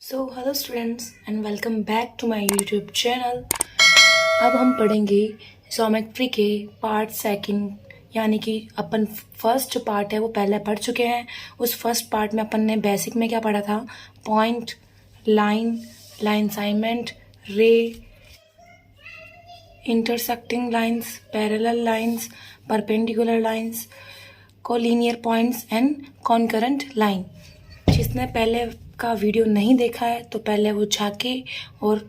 So hello students and welcome back to my YouTube channel. अब हम पढ़ेंगे geometry के पार्ट सेकंड, यानी कि अपन फर्स्ट जो पार्ट है वो पहले पढ़ चुके हैं। उस फर्स्ट पार्ट में अपन ने बेसिक में क्या पढ़ा था? पॉइंट, लाइन, लाइन असाइनमेंट, रे, intersecting lines, parallel lines, perpendicular lines, collinear points and concurrent line. जिसने पहले का वीडियो नहीं देखा है तो पहले वो जाके और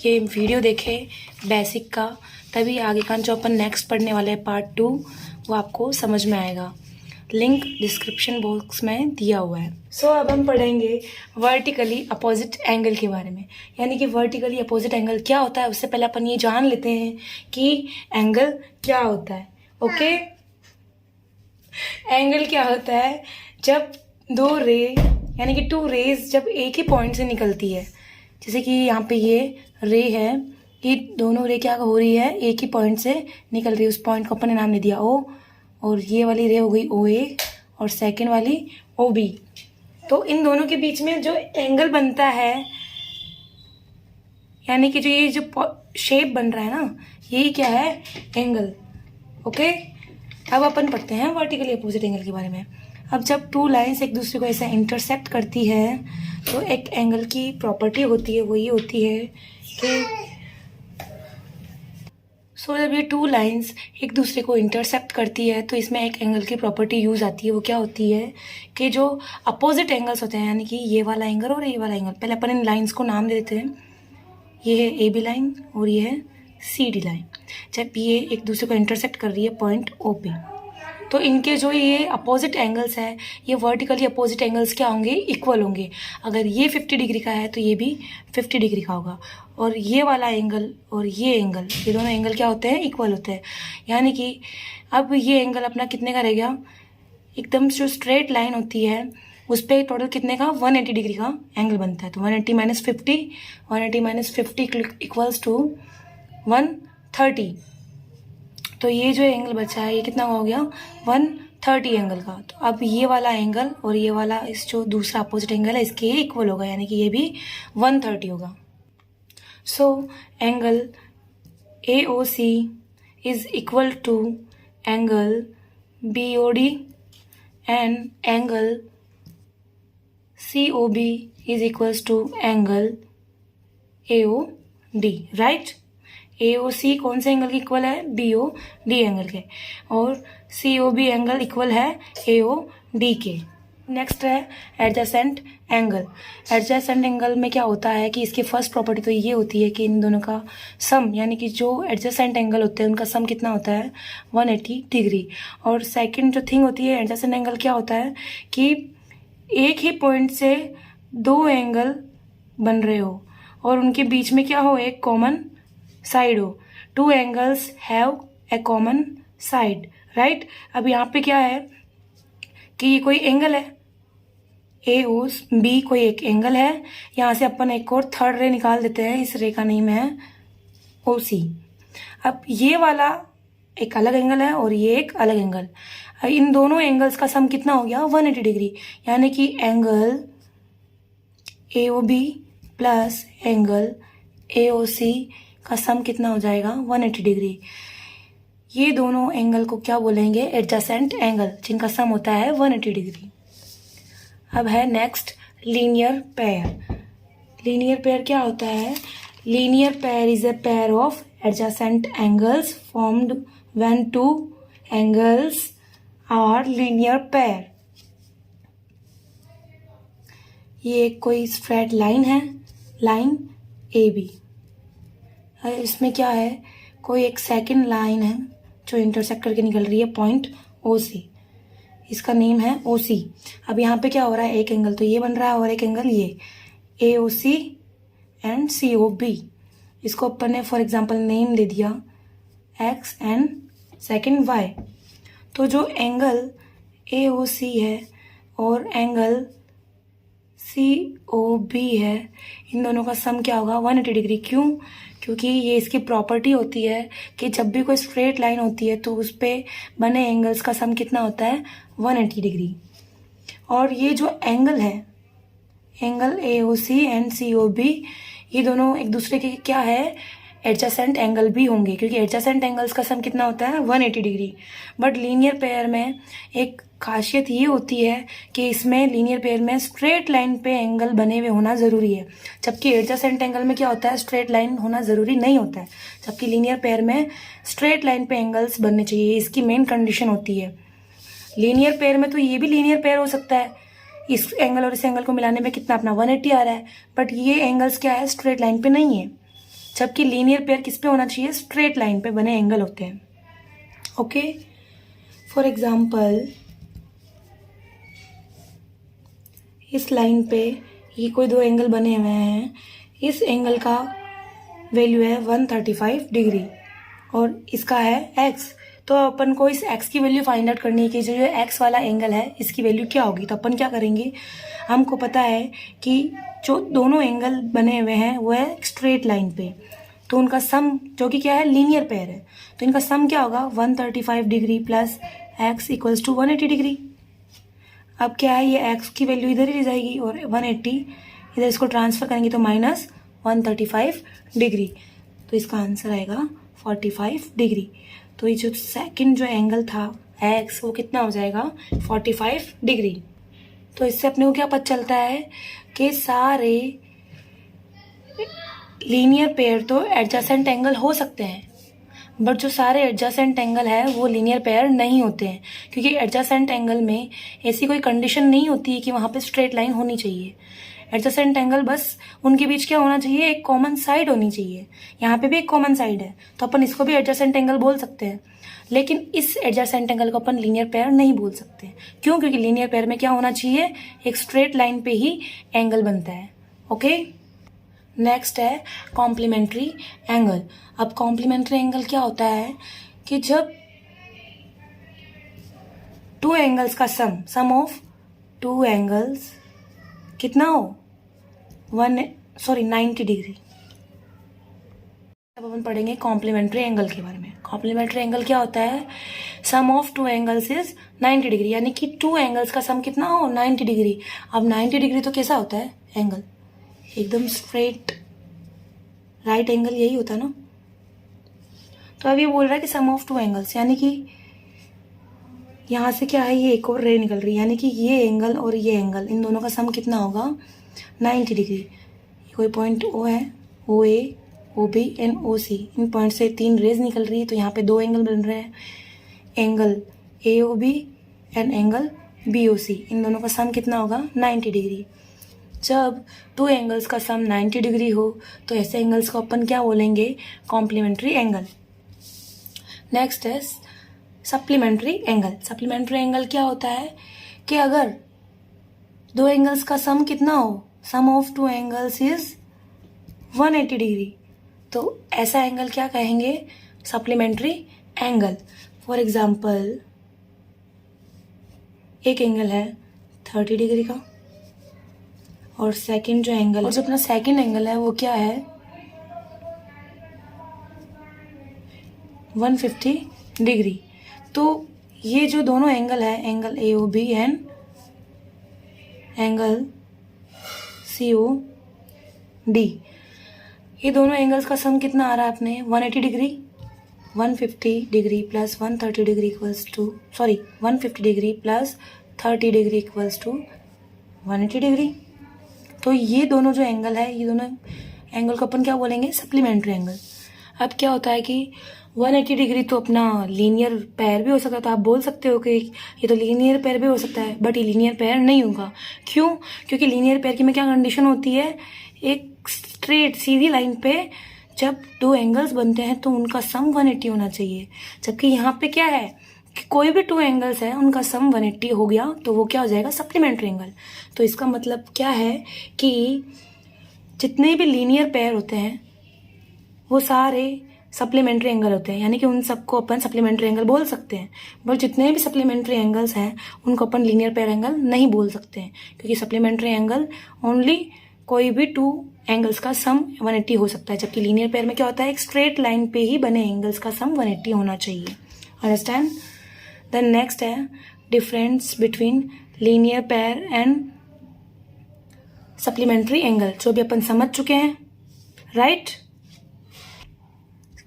ये वीडियो देखे बेसिक का, तभी आगे का जो अपन नेक्स्ट पढ़ने वाले हैं पार्ट 2 वो आपको समझ में आएगा। लिंक डिस्क्रिप्शन बॉक्स में दिया हुआ है। सो अब हम पढ़ेंगे वर्टिकली अपोजिट एंगल के बारे में, यानी कि वर्टिकली अपोजिट एंगल क्या होता है। उससे पहले अपन ये जान लेते हैं कि एंगल क्या होता है। ओके, एंगल क्या होता है? जब दो रे यानी कि टू रेज जब एक ही पॉइंट से निकलती है, जैसे कि यहाँ पे ये रे है, ये दोनों रे क्या हो रही है? एक ही पॉइंट से निकल रही है। उस पॉइंट को अपन ने नाम दे दिया ओ, और ये वाली रे हो गई ओ ए और सेकेंड वाली ओ बी। तो इन दोनों के बीच में जो एंगल बनता है, यानी कि जो ये जो शेप बन रहा है ना, यही क्या है? एंगल। ओके, अब अपन पढ़ते हैं वर्टिकली अपोजिट एंगल के बारे में। अब जब टू लाइंस एक दूसरे को ऐसे इंटरसेक्ट करती है तो एक एंगल की प्रॉपर्टी होती है, वो ये होती है कि जब ये टू लाइंस एक दूसरे को इंटरसेक्ट करती है तो इसमें एक एंगल की प्रॉपर्टी यूज आती है। वो क्या होती है कि जो अपोजिट एंगल्स होते हैं, यानी कि ये वाला एंगल और ये वाला एंगल, पहले अपन इन लाइंस को नाम दे देते हैं। ये है ए बी लाइन और ये है सी डी लाइन। जब ये एक दूसरे को इंटरसेक्ट कर रही है पॉइंट ओ पे, तो इनके जो ये अपोजिट एंगल्स है, ये वर्टिकली अपोजिट एंगल्स क्या होंगे? इक्वल होंगे। अगर ये 50 डिग्री का है तो ये भी 50 डिग्री का होगा, और ये वाला एंगल और ये एंगल, ये दोनों एंगल क्या होते हैं? इक्वल होते हैं। यानी कि अब ये एंगल अपना कितने का रह गया? एकदम जो स्ट्रेट लाइन होती है उस पर टोटल कितने का? 180 डिग्री का एंगल बनता है। तो 180 माइनस 50, 180 माइनस 50 इक्वल्स टू 130। तो ये जो एंगल बचा है ये कितना हो गया? 130 एंगल का। तो अब ये वाला एंगल और ये वाला इस जो दूसरा अपोजिट एंगल है इसके इक्वल होगा, यानी कि ये भी 130 होगा। So angle AOC is equal to angle BOD and angle COB is equals to angle AOD, right? AOC कौन से एंगल के इक्वल है? BOD एंगल के, और COB एंगल इक्वल है AOD के। नेक्स्ट है एडजेसेंट एंगल। एडजेसेंट एंगल में क्या होता है कि इसकी फर्स्ट प्रॉपर्टी तो ये होती है कि इन दोनों का सम, यानी कि जो एडजेसेंट एंगल होते हैं उनका सम कितना होता है? 180 डिग्री। और सेकंड जो थिंग होती है एडजेसेंट एंगल, क्या होता है कि एक ही पॉइंट से दो एंगल बन रहे हो और उनके बीच में क्या हो? एक कॉमन साइड हो। Two angles have a common side, right? अब यहाँ पे क्या है कि ये कोई एंगल है AOB, कोई एक एंगल है। यहाँ से अपन एक और थर्ड रे निकाल देते हैं, इस रे का नेम है OC। अब ये वाला एक अलग एंगल है और ये एक अलग एंगल। इन दोनों एंगल्स का सम कितना हो गया? 180 डिग्री। यानी कि angle AOB plus angle AOC का सम कितना हो जाएगा? 180 डिग्री। ये दोनों एंगल को क्या बोलेंगे? एडजेसेंट एंगल, जिनका सम होता है 180 डिग्री। अब है next linear pair. Linear pair क्या होता है? Linear pair is a pair of adjacent angles formed when two angles are linear pair. ये कोई स्ट्रेट लाइन है, लाइन AB। इसमें क्या है? कोई एक सेकंड लाइन है जो इंटरसेक्ट करके निकल रही है पॉइंट OC, इसका नेम है OC। अब यहाँ पे क्या हो रहा है? एक एंगल तो ये बन रहा है और एक एंगल ये AOC एंड COB। इसको अपन ने फॉर एग्जांपल नेम दे दिया X एंड सेकंड Y। तो जो एंगल AOC है और एंगल COB है, इन दोनों का सम क्या होगा? 180 डिग्री। क्यों? क्योंकि ये इसकी प्रॉपर्टी होती है कि जब भी कोई स्ट्रेट लाइन होती है तो उस पे बने एंगल्स का सम कितना होता है? 180 डिग्री। और ये जो एंगल है एंगल AOC एंड COB, ये दोनों एक दूसरे के क्या है, एडजेसेंट एंगल भी होंगे, क्योंकि एडजेसेंट एंगल्स का सम कितना होता है 180 डिग्री। बट लीनियर पेयर में एक खासियत ये होती है कि इसमें लीनियर पेयर में स्ट्रेट लाइन पे एंगल बने हुए होना ज़रूरी है, जबकि एडजेसेंट एंगल में क्या होता है, स्ट्रेट लाइन होना ज़रूरी नहीं होता है। जबकि लीनियर पेयर में स्ट्रेट लाइन पे एंगल्स बनने चाहिए, इसकी मेन कंडीशन होती है। लीनियर पेयर में तो ये भी लीनियर पेयर हो सकता है, इस एंगल और इस एंगल को मिलाने में कितना अपना 180 आ रहा है, बट ये एंगल्स क्या है, स्ट्रेट लाइन पे नहीं है। जबकि लीनियर पेयर किस पे होना चाहिए, स्ट्रेट लाइन पे बने एंगल होते हैं। ओके, फॉर एग्जाम्पल इस लाइन पे ये कोई दो एंगल बने हुए हैं, इस एंगल का वैल्यू है 135 डिग्री और इसका है x। तो अपन को इस x की वैल्यू फाइंड आउट करनी है कि जो x वाला एंगल है इसकी वैल्यू क्या होगी। तो अपन क्या करेंगे, हमको पता है कि जो दोनों एंगल बने हुए हैं वो है स्ट्रेट लाइन पे, तो उनका सम जो कि क्या है, लीनियर पेयर है, तो इनका सम क्या होगा 135 degree plus x equals to 180 degree. अब क्या है, ये x की वैल्यू इधर ही जाएगी और 180 इधर इसको ट्रांसफर करेंगे तो माइनस 135 डिग्री, तो इसका आंसर आएगा 45 डिग्री। तो ये जो सेकंड जो एंगल था x वो कितना हो जाएगा 45 डिग्री। तो इससे अपने को क्या पता चलता है कि सारे लीनियर पेयर तो एडजेसेंट एंगल हो सकते हैं, बट जो सारे एडजेसेंट एंगल है वो लीनियर पेयर नहीं होते हैं, क्योंकि एडजेसेंट एंगल में ऐसी कोई कंडीशन नहीं होती है कि वहाँ पे स्ट्रेट लाइन होनी चाहिए। एडजेसेंट एंगल बस उनके बीच क्या होना चाहिए, एक कॉमन साइड होनी चाहिए। यहाँ पे भी एक कॉमन साइड है तो अपन इसको भी एडजेसेंट एंगल बोल सकते हैं, लेकिन इस एडजेसेंट एंगल को अपन लीनियर पेयर नहीं बोल सकते। क्यों? क्योंकि लीनियर पेयर में क्या होना चाहिए, एक स्ट्रेट लाइन पे ही एंगल बनता है। ओके, नेक्स्ट है कॉम्प्लीमेंट्री एंगल। अब कॉम्प्लीमेंट्री एंगल क्या होता है कि जब टू एंगल्स का सम ऑफ टू एंगल्स कितना हो 90 डिग्री। अब अपन पढ़ेंगे कॉम्प्लीमेंट्री एंगल के बारे में। कॉम्प्लीमेंट्री एंगल क्या होता है, sum of two angles is 90 degree, यानी कि टू एंगल्स का सम कितना हो 90 डिग्री। अब 90 डिग्री तो कैसा होता है एंगल, एकदम स्ट्रेट राइट एंगल यही होता है ना। तो अब ये बोल रहा है कि सम ऑफ टू एंगल्स, यानी कि यहाँ से क्या है, ये एक और रे निकल रही है, यानी कि ये एंगल और ये एंगल इन दोनों का सम कितना होगा 90 डिग्री। कोई पॉइंट O है, OA, OB and OC, in point से तीन रेज निकल रही है, तो यहाँ पे दो एंगल बन रहे हैं, angle AOB and angle BOC, इन दोनों का सम कितना होगा 90 डिग्री। जब टू एंगल्स का सम 90 डिग्री हो तो ऐसे एंगल्स को अपन क्या बोलेंगे, कॉम्प्लीमेंट्री एंगल। नेक्स्ट है सप्लीमेंट्री एंगल। सप्लीमेंट्री एंगल क्या होता है कि अगर दो एंगल्स का सम कितना हो, sum of two angles is 180 degree, तो ऐसा एंगल क्या कहेंगे, सप्लीमेंट्री एंगल। फॉर एग्जाम्पल एक एंगल है 30 डिग्री का और सेकंड जो एंगल और जो अपना सेकंड एंगल है वो क्या है 150 डिग्री। तो ये जो दोनों एंगल है, angle AOB and angle COD, ये दोनों एंगल्स का सम कितना आ रहा है अपने 180 degree. 150 degree plus 130 degree equals to 150 degree plus 30 degree equals to 180 degree. तो ये दोनों जो एंगल है, ये दोनों एंगल को अपन क्या बोलेंगे, सप्लीमेंट्री एंगल। अब क्या होता है कि 180 डिग्री तो अपना लीनियर पेयर भी हो सकता है, तो आप बोल सकते हो कि ये तो लीनियर पेयर भी हो सकता है, बट ये लीनियर पेयर नहीं होगा। क्यों? क्योंकि लीनियर पेयर की में क्या कंडीशन होती है, एक स्ट्रेट सीधी लाइन पे जब दो एंगल्स बनते हैं तो उनका सम 180 होना चाहिए। जबकि यहाँ पे क्या है कि कोई भी टू एंगल्स है उनका सम 180 हो गया तो वो क्या हो जाएगा, सप्लीमेंट्री एंगल। तो इसका मतलब क्या है कि जितने भी लीनियर पेयर होते हैं वो सारे सप्लीमेंट्री एंगल होते हैं, यानी कि उन सबको अपन सप्लीमेंट्री एंगल बोल सकते हैं। बट जितने भी सप्लीमेंट्री एंगल्स हैं उनको अपन लीनियर पेयर एंगल नहीं बोल सकते हैं, क्योंकि सप्लीमेंट्री एंगल ओनली कोई भी टू एंगल्स का सम 180 हो सकता है, जबकि लीनियर पेयर में क्या होता है, एक स्ट्रेट लाइन पे ही बने एंगल्स का सम 180 होना चाहिए। अंडरस्टैंड? देन नेक्स्ट है difference between linear pair and supplementary angle जो भी अपन समझ चुके हैं, राइट,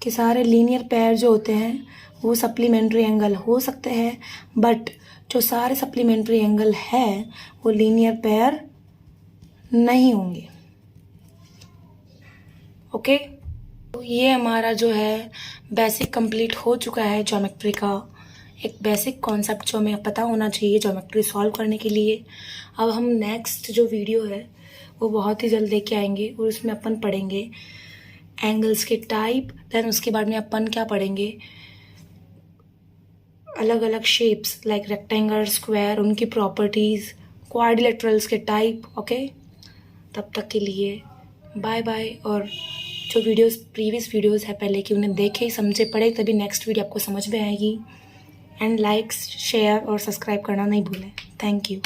कि सारे लीनियर पेयर जो होते हैं वो सप्लीमेंट्री एंगल हो सकते हैं, बट जो सारे सप्लीमेंट्री एंगल है वो लीनियर पेयर नहीं होंगे। ओके, तो ये हमारा जो है बेसिक कंप्लीट हो चुका है ज्योमेट्री का, एक बेसिक कॉन्सेप्ट जो हमें पता होना चाहिए ज्योमेट्री सॉल्व करने के लिए। अब हम नेक्स्ट जो वीडियो है वो बहुत ही जल्द लेके आएंगे और उसमें अपन पढ़ेंगे एंगल्स के टाइप, देन उसके बाद में अपन क्या पढ़ेंगे, अलग अलग शेप्स लाइक रेक्टेंगल, स्क्वायर, उनकी प्रॉपर्टीज़, क्वाड्रिलेटरल्स के टाइप। ओके, तब तक के लिए बाय बाय। और जो वीडियोस प्रीवियस वीडियोस है पहले की, उन्हें देखे समझे पढ़े, तभी नेक्स्ट वीडियो आपको समझ में आएगी। एंड लाइक्स, शेयर और सब्सक्राइब करना नहीं भूलें। Thank you.